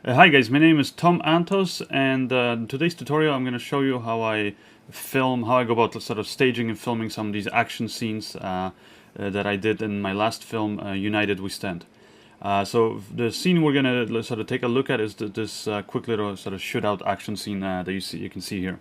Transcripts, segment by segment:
Hi guys, my name is Tom Antos, and in today's tutorial I'm going to show you how I go about sort of staging and filming some of these action scenes that I did in my last film, United We Stand. So the scene we're going to sort of take a look at is this quick little sort of shootout action scene that you can see here.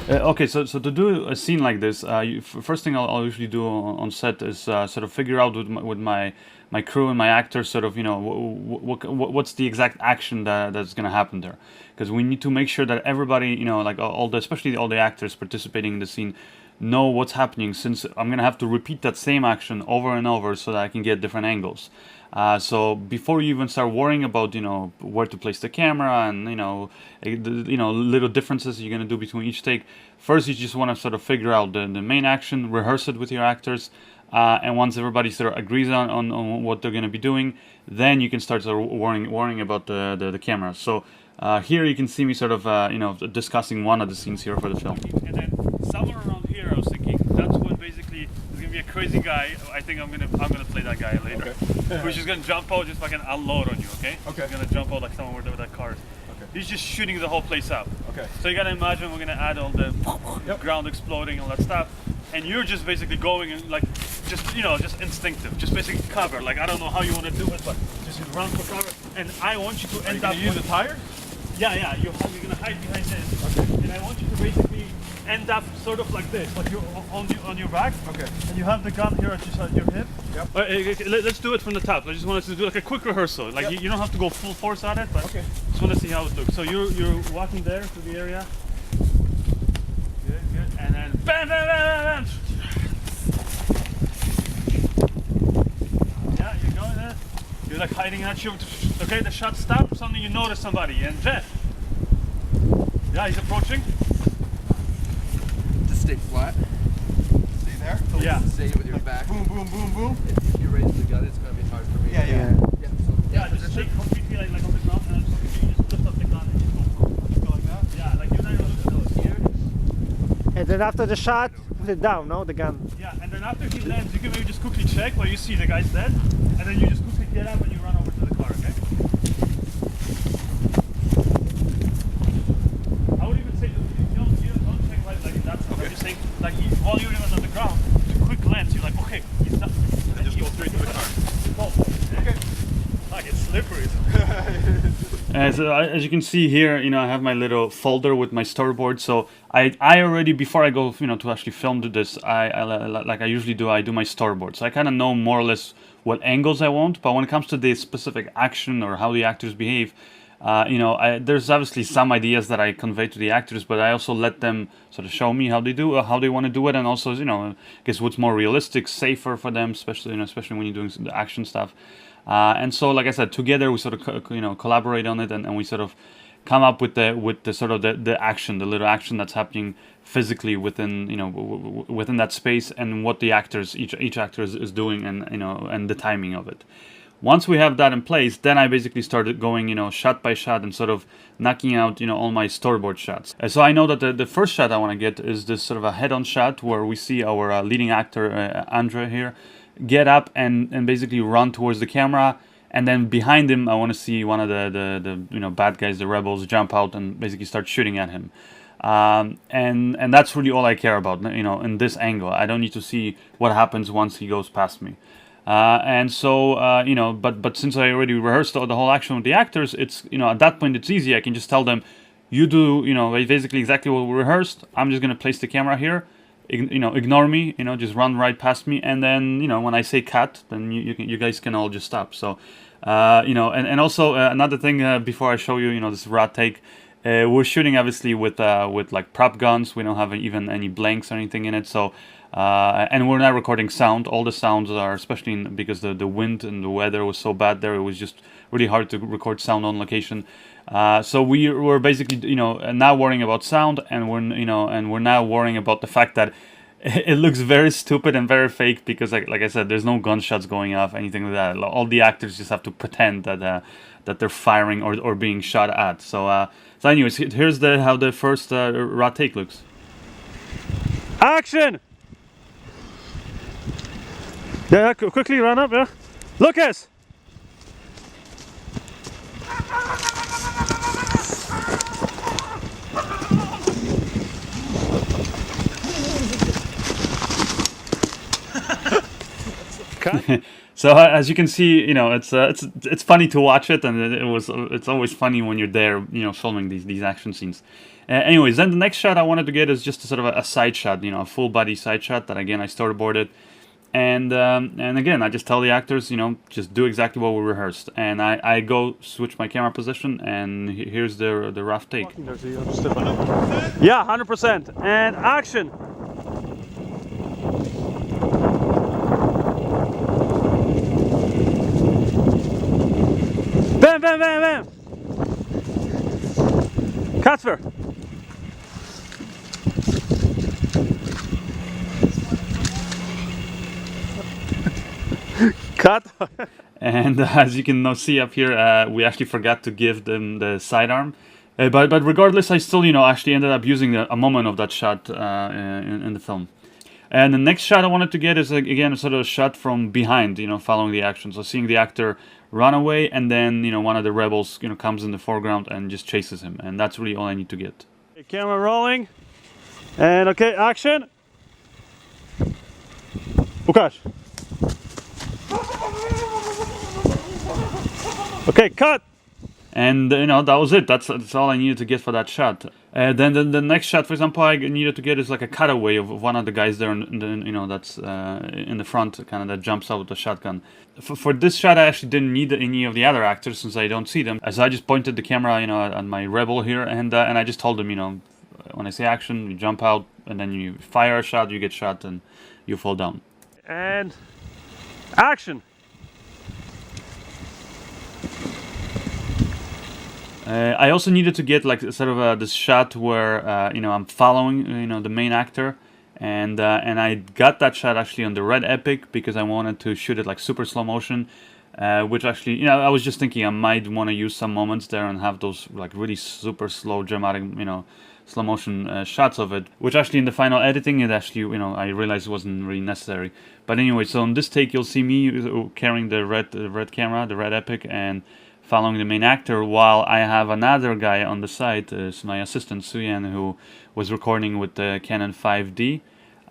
Okay, so to do a scene like this, first thing I'll usually do on set is sort of figure out with my crew and my actors, sort of, you know, what's the exact action that's going to happen there, because we need to make sure that everybody, you know, like especially all the actors participating in the scene, know what's happening, since I'm going to have to repeat that same action over and over so that I can get different angles. So before you even start worrying about, you know, where to place the camera and, you know, little differences you're going to do between each take, first you just want to sort of figure out the main action, rehearse it with your actors, and once everybody sort of agrees on what they're going to be doing, then you can start sort of worrying about the camera. So here you can see me sort of, you know, discussing one of the scenes here for the film. And then somewhere around here I was thinking that's when basically there's going to be a crazy guy. I think I'm gonna play that guy later. Okay. Who's just gonna jump out, just fucking unload on you, okay? Okay. He's gonna jump out like someone where that car is. Okay. He's just shooting the whole place up. Okay. So you gotta imagine we're gonna add all the ground exploding, all that stuff, and you're just basically going and like, just, you know, just instinctive, just basically cover. Like, I don't know how you want to do it, but just run for cover. And I want you to end up. Use the tire? Yeah. You're gonna hide behind this. Okay. And I want you to basically end up sort of like this, like you're on your back. Okay. And you have the gun here at your hip. Yep. Let's do it from the top. I just want us to do like a quick rehearsal. Like, you don't have to go full force at it, but okay. Just want to see how it looks. So you're walking there to the area. Good. And then bam, bam, bam, bam, bam. Yeah, you're going there. You're like hiding at you. Okay, the shot stops. Suddenly you notice somebody, and Jeff. Yeah, he's approaching. Stay flat. Stay there? So yeah. Stay with your back. Boom, boom, boom, boom. If you raise the gun, it's going to be hard for me. Yeah, just stay completely like on the ground, and you just lift up the gun and just go like that? Yeah, like you're not going to here. And then after the shot, put it down, no? The gun. Yeah, and then after he lands, you can maybe just quickly check where you see the guy's dead, and then you just quickly get up and you run over to the car, okay? I would even say, you don't check right like that. Okay. I'm just saying, like, while you're even on the ground, a quick glance, you're like, okay, he's done. And just go straight to the car. Okay. Like, it's slippery. So as you can see here, you know, I have my little folder with my storyboard. So I already, before I go, you know, to actually film this, like I usually do, I do my storyboard. So I kind of know more or less what angles I want. But when it comes to the specific action or how the actors behave, you know, there's obviously some ideas that I convey to the actors, but I also let them sort of show me how they do, how they want to do it, and also, you know, I guess what's more realistic, safer for them, especially, you know, especially when you're doing the action stuff. And so, like I said, together we sort of, you know, collaborate on it, and we sort of come up with the sort of the action, the little action that's happening physically within, you know, within that space, and what the actors, each actor is doing, and, you know, and the timing of it. Once we have that in place, then I basically started going, you know, shot by shot and sort of knocking out, you know, all my storyboard shots. So I know that the first shot I want to get is this sort of a head-on shot where we see our leading actor, Andre here, get up and basically run towards the camera. And then behind him, I want to see one of the you know, bad guys, the rebels, jump out and basically start shooting at him. And that's really all I care about, you know, in this angle. I don't need to see what happens once he goes past me. And so, you know, but since I already rehearsed the whole action with the actors, it's, you know, at that point it's easy. I can just tell them, you do, you know, basically exactly what we rehearsed. I'm just going to place the camera here, you know, ignore me, you know, just run right past me. And then, you know, when I say cut, then you guys can all just stop. So, you know, and also another thing before I show you, you know, this raw take, we're shooting obviously with like prop guns. We don't have even any blanks or anything in it. So, and we're not recording sound. All the sounds are, especially because the wind and the weather was so bad there, it was just really hard to record sound on location. So we were basically, you know, not worrying about sound, and we're now worrying about the fact that it looks very stupid and very fake because, like I said, there's no gunshots going off, anything like that. All the actors just have to pretend that they're firing or being shot at. So anyways, here's how the first raw take looks. Action! Yeah, quickly run up, yeah. Lucas! So as you can see, it's funny to watch it, and it's always funny when you're there, filming these action scenes. Anyways, then the next shot I wanted to get is just a sort of a side shot, a full body side shot that again I storyboarded, and again I just tell the actors, just do exactly what we rehearsed, and I go switch my camera position, and here's the rough take. Yeah, 100%. And action. Bam, bam, bam, bam. Kasper. Cut. And as you can now see up here, we actually forgot to give them the sidearm. But regardless, I still, actually ended up using a moment of that shot in the film. And the next shot I wanted to get is, again, sort of a shot from behind, following the action. So seeing the actor run away, and then, one of the rebels, comes in the foreground and just chases him. And that's really all I need to get. Okay, camera rolling. And okay, action. Łukasz. Okay, cut. And that was it. That's all I needed to get for that shot. Then the next shot, for example, I needed to get is like a cutaway of one of the guys there, that's in the front, kind of that jumps out with the shotgun. For this shot, I actually didn't need any of the other actors since I don't see them. As I just pointed the camera, at my rebel here, and I just told him, when I say action, you jump out, and then you fire a shot, you get shot, and you fall down. And action. I also needed to get like sort of this shot where I'm following the main actor, and I got that shot actually on the Red Epic because I wanted to shoot it like super slow motion, which actually I was just thinking I might want to use some moments there and have those like really super slow dramatic slow motion shots of it, which actually in the final editing it actually I realized wasn't really necessary. But anyway, so in this take you'll see me carrying the red camera, the Red Epic, and following the main actor, while I have another guy on the side, it's my assistant Suyan, who was recording with the Canon 5D,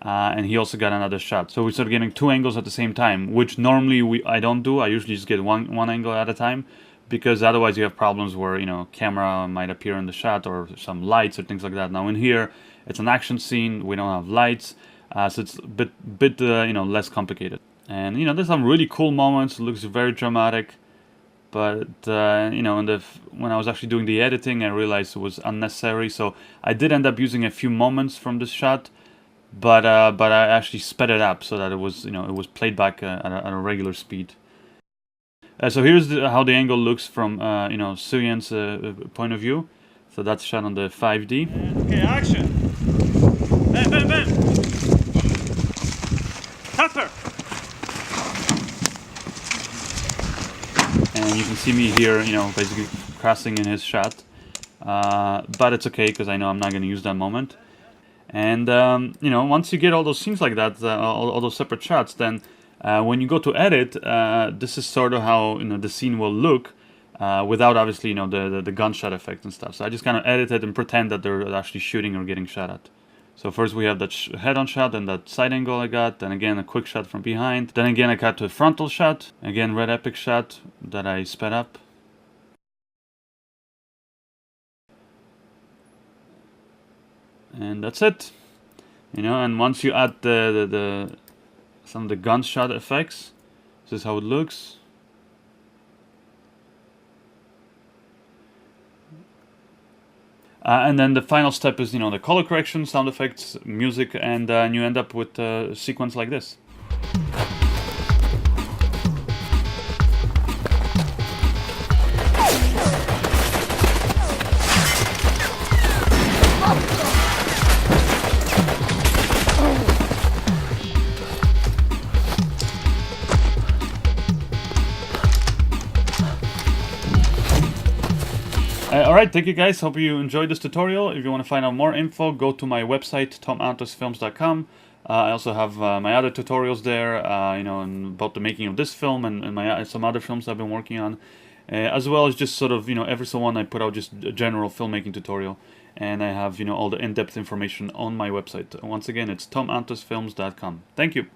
and he also got another shot. So we started getting two angles at the same time, which normally I don't do. I usually just get one angle at a time, because otherwise you have problems where camera might appear in the shot or some lights or things like that. Now in here, it's an action scene. We don't have lights, so it's a bit less complicated. And there's some really cool moments. It looks very dramatic. But when I was actually doing the editing, I realized it was unnecessary. So I did end up using a few moments from this shot, but I actually sped it up so that it was it was played back at a regular speed. So here's how the angle looks from Suyan's point of view. So that's shot on the 5D. Okay, action. Bam, bam, bam. Kasper. And you can see me here, basically crossing in his shot. But it's okay, because I know I'm not going to use that moment. And, once you get all those scenes like that, all those separate shots, then when you go to edit, this is sort of how, the scene will look without, obviously, the gunshot effect and stuff. So I just kind of edit it and pretend that they're actually shooting or getting shot at. So first we have that head-on shot and that side angle I got, then again a quick shot from behind. Then again I got to a frontal shot, again Red Epic shot that I sped up. And that's it. And once you add some of the gunshot effects, this is how it looks. And then the final step is, the color correction, sound effects, music, and you end up with a sequence like this. Alright, thank you guys. Hope you enjoyed this tutorial. If you want to find out more info, go to my website, tomantosfilms.com. I also have my other tutorials there, you know, about the making of this film and my some other films I've been working on. As well as just sort of, you know, every so on I put out just a general filmmaking tutorial. And I have, you know, all the in-depth information on my website. Once again, it's tomantosfilms.com. Thank you.